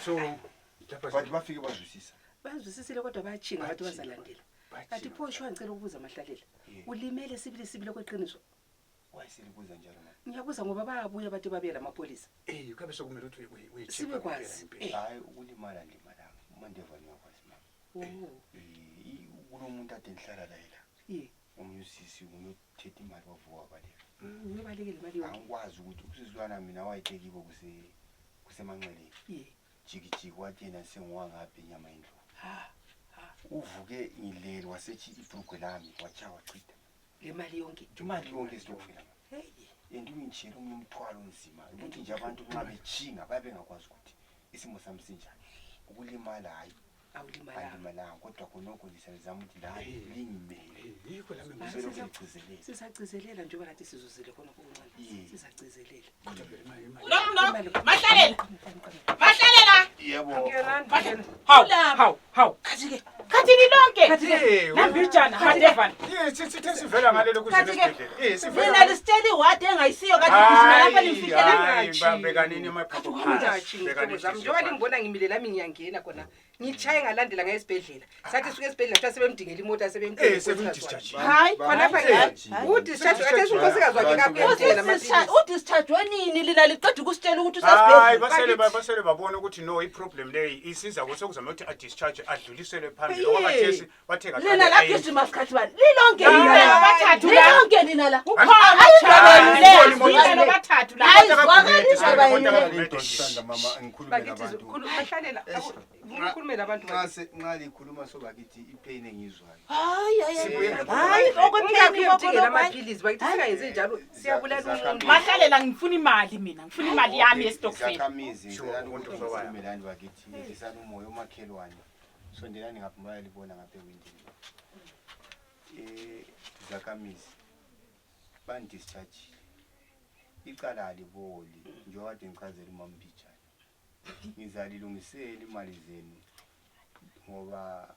So lapha Bathi bafike bazwisisa. Bazwisisile kodwa bayachinga abantu bazalandela. Kanti pho sho ngicela ukubuza amahlalela. Ulimele sibili kweqiniso. Wayeselibuza njalo manje. Ngiyabuza ngoba bayabuya bathi babe lamapolisa. kabe sokumele ukuthi uyicheck. Sibe kwazi. Hayi ukulimala ndimalanga. Mandevani yakwazi mama. Kunomuntu ade ngihlala la yena. Umyusisi unothetha imali wavuka baleka. Uyobalekela imali yonke. Angikwazi ukuthi usizwana mina wayetekibo kusemanxeleni. Jiki wathi yena sengiwangaphi inyama endlovu. Uvuke ngilele wasethi ibhrugwe lami wachawa chitha. Le mali yonke. Imali yonke isitokufela. Ngitshela umthwalo nzima ukuthi nje abantu nxa bechinga babengakwazi ukuthi isimo sami sinjani. Ukulimala hayi. Awulimalanga kodwa khonokho ngisazama ukuthi la lingimele. Yikho la ngizogcizelela. Sisagcizelela njengoba nathi sizuzile khona okuncane. Sisagcizelela. Mahlalela. Yebo. Hawu. Kathi lonke. Nambijana Mandevani. Sithe sivela ngalelo kusenesibhedlela. Sivela. Mina lisitsheli wade engayisiyo kanti ngizima lapha nimfikela ngathi. Bambe kanini emaphaphu. Njengoba limbona ngimile lami ngiyangena khona. Ngichaye ngalandela ngesibhedlela. Sathi suke esibhedlela xa sebemdingela imoto sebemdischarge. Hayi khonapha udischarge athe unkosikazi wakhe kapentela manje. Udischarge nini lina liqeda ukusitshela ukuthi usesibhedlela. Basele babona ukuthi no iproblem leyi isiza kwesokuzama ukuthi adischarge adluliselwe phambili okwabathesi batheka khona. Lina la gijima sikhathi bani? Lilonke lina abathathu la. Lilonke lina la. Ukhona ayizabeni abathathu la. Ayizwakaliswa bayini. Mama ngikhuluma nabantu. Bahlalela. Ngikhuluma nabantu. Nxa likhuluma sobakithi ipain engizwayo. Hayi okwepheni bakho amaphilisi bakithi singayenze njalo siyabulala umuntu. Mahlalela ngifuna imali mina. Ngifuna imali yami yestokfela. Zakhamizi ngicela ukuthi uzovumelani bakithi. Ngisana umoya omakhelwane. Sondelani ngapha bayalibona ngapha ewindini. Zakhamizi bandischarge. Icala aliboli njengoba ngichazela uMambijana. Ngizalilungisela imali zenu ngoba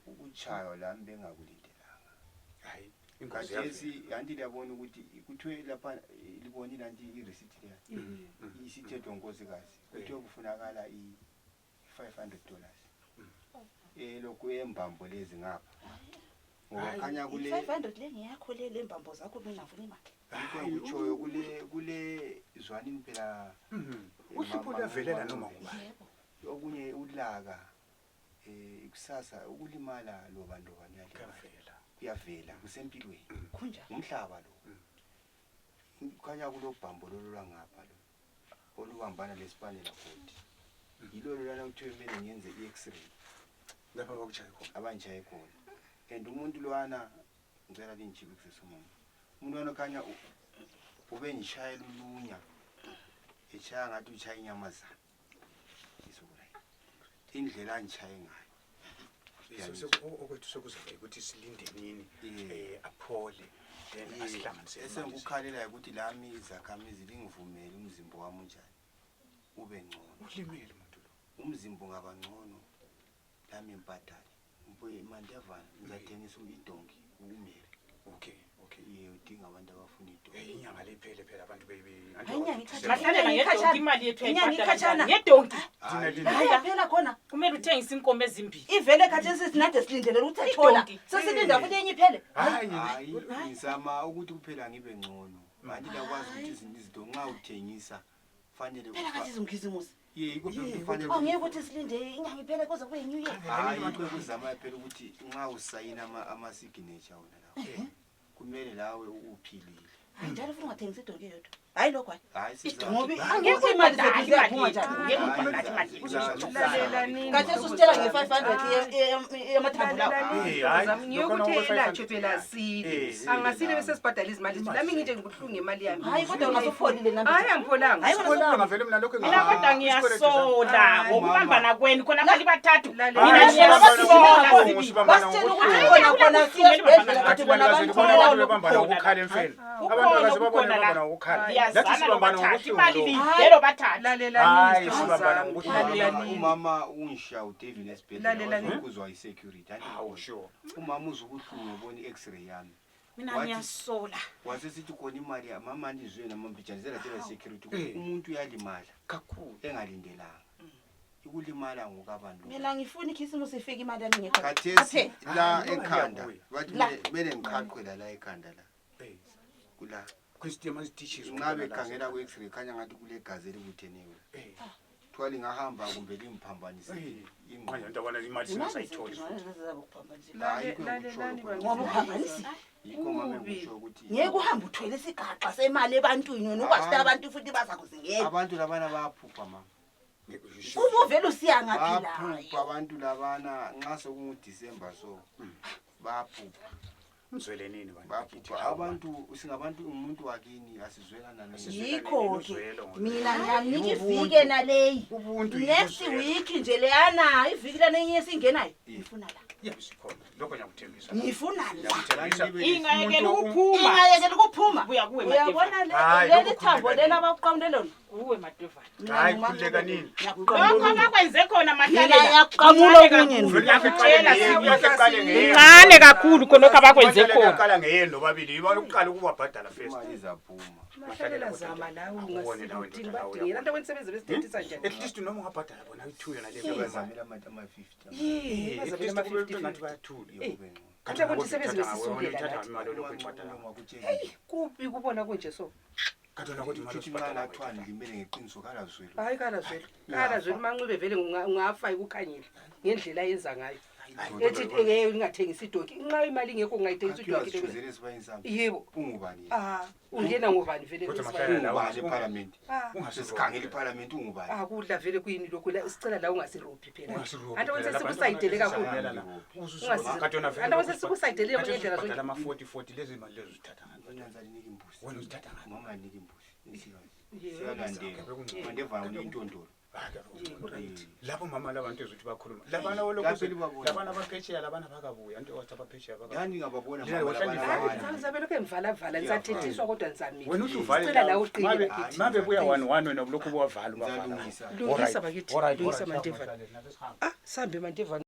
ukuchaywa la bengakulindelanga. Hayi inkathesi yanti liyabona ukuthi kuthiwe lapha libonile nanti ireceipt leya. Isithethwe nkosikazi. Kuthiwe kufunakala i$500. Lokhu embambo lezi ngapha. Ngoba khanya kule 500 le ngiyakho le mbambo zakho mina ngifuna imali. Ngikutshoyo kule zwanini phela uhlupho luyavelela noma ngubani. Okunye ulaka ikusasa ukulimala lo bantu kuyavela kusempilweni. Umhlaba lo. Khanya kulobhambo lolwangapha lo. Olubambana lespanela futhi. Yilo lana kuthiwe kumele ngenze i-X-ray. Lapha bakuchaye khona. Abanjaye khona. And umuntu lwana ngicela linjike kusesomama. Umuntu lwana khanya ube ngishayela ulunya. Echaya ngathi uchaya inyamazana. Indlela angichaye ngayo. Okwethu sokuzabe ukuthi silinde nini aphole then asihlanganise. Esengikukhalela ukuthi lami izakhamizi lingivumele umzimba wami unjani. Ube ngcono. Ulimele umuntu lo. Umzimba ungaba ngcono. Lami impatane. Mbuye Mandevani ngizathengisa idonki umele. Okay. Udinga abantu abafuna idonki. Inyanga lephele phela abantu Mahlalela ngedonki imali yephela ngedonki. Thina phela khona kumele uthengise inkomo ezimbili. Ivele khathi sesinade silindele ukuthi athola. Sesilinda futhi enye iphele. Hayi ngizama ukuthi kuphela ngibe ngcono. Manje lakwazi ukuthi izinto nxa uthengisa fanele phela kathi izungizumusi. Yiko kufanele ngeke ukuthi silinde inyanga iphele kuze kube new year. Hayi kuzama phela ukuthi nxa usayina ama signature wona lawo. Kumele lawe uphilile. Njalo futhi ungathengisa idonki yodwa. Hayi lokho hayi ngoba angeke imali zethu ziyaphuma njani. Lalela nini. Kathi usitshela nge500 yamathabo lawo. Ngiyokuthela nje phela sile. Angasile bese sibhadala izimali zethu. Lami nginje ngikuhlunge imali yami. Hayi kodwa ungasofolile nami. Hayi angipholanga. Hayi kodwa ngavele mina lokho mina kodwa ngiyasola ngokubambana kwenu khona phali bathathu. Mina ngiyasola. Basitshela ukuthi khona siyabhedlela kathi bona abantu bebambana ukukhala emfeni. Abantu akazibabona bebambana ukukhala. Lathi sibambana ngokuthi imali lidelo bathathu. Lalela nini. Umama unsha uDavid esibhedlela ukuzwa isecurity. Hawu sure. Umama uzubuhlungu ubona i-X-ray yami. Mina ngiyasola. Wasesithi khona imali mama nizwe namambijana zela security umuntu uyalimala kakhulu engalindelanga. ikulimala ngokabantu mina ngifuna ikhisimusi ifike imali yami ngekho khathesi la imali ekhanda yabuya. bathi La. kumele ngiqhaqwe la ekhanda la kula Kwisitema sitishizwe. nxa bekhangela ku-x-ray khanya ngathi kule gazi elibutheneyo kuthiwa lingahamba kumbe limphambanise Manje ntabona imali singasayitholi. ngoba uphambanisi yikho mame ngisho ukuthi ngeke uhambe uthwele isigaxa semali ebantwini wena ukwazi abantu futhi baza kuzingela abantu labana bayaphupha mama ubuvela usiya ngaphi bayaphupha abantu labana nxa sekungudisemba so bayaphupha Mzwele nini manje? bayaphupha abantu singabantu umuntu wakini asizwelana yikho-ke mina ngiyivike naleyi Ubuntu next week nje leyana iviki lanenye esingenayo ngifuna la Yabisikhona. Lokho ngiyakuthembisa. ngifuna la ingayekela ukuphuma ingayekela ukuphuma buya kuwe uyabona Hayi, leli lokhu thambo khuleka leli abakuqamule lona uwe madodana Hayi khuleka nini? lokho abakwenze khona mina mahlalela yakuqamula okunye kuncane kakhulu khonokho abakwenze khona Qala ngeyendo babili. Ibalukala ukubabhadala first. imali izaphuma mahlalela zama lawo Akubone nawe ungasidini ndoda, badingela nto kwensebenzi besithethisa njani At least noma ungabhadala bona u2 yona le bazamela ama-50 ye At bazabela least kube ama-50 ngathi bayathula. kanti ukuthi isebenzi besisondela Uthatha nathi imali lokubhadala. kuphi kubona kunje so Kadona ukuthi imali ukuthi nxa lathwani limele ngeqiniso kalazwelo hayi kalazwela umanxibe vele ungafa ikukhanyile ngendlela ayenza ngayo ethi ingathengisi idoki nxa imali ingekho ungayithengisa idoki thuzele esibayinsambi yebo ungubani ungena ngobani vele Kodwa mahlala la ungubani ephalamenti ungasikhangela sesikhangela iphalamenti ungubani kudla vele kuyini lokhu sicela la ungasirobhi phela Ungasirobhi anto phela, wenze sikusayidele kakhulu Kadona vele. anto wenze sikusayidele ngendlela Kadala zonke ama 40 lezi imali lezi uzithatha ngani? onyanza linike imbuzi Wena uzithatha ngani? mama anike imbuzi siyalandela mandevana uneintondolo Lapho mama labantu ezothi bakhuluma. Labana labana baphetsheya labana bakabuya. Anto wathi abaphetsheya bakabuya. yani ngababona Yena wahlala ngizabe lokhu engivala ngisathethiswa kodwa nizamile Wena uthi uvale sicela la uqine bakithi mabe buya 1 wena bulokhu buwavala ubavala. ngizalungisa lungisa bakithi lungisa mandevana sambe mandevana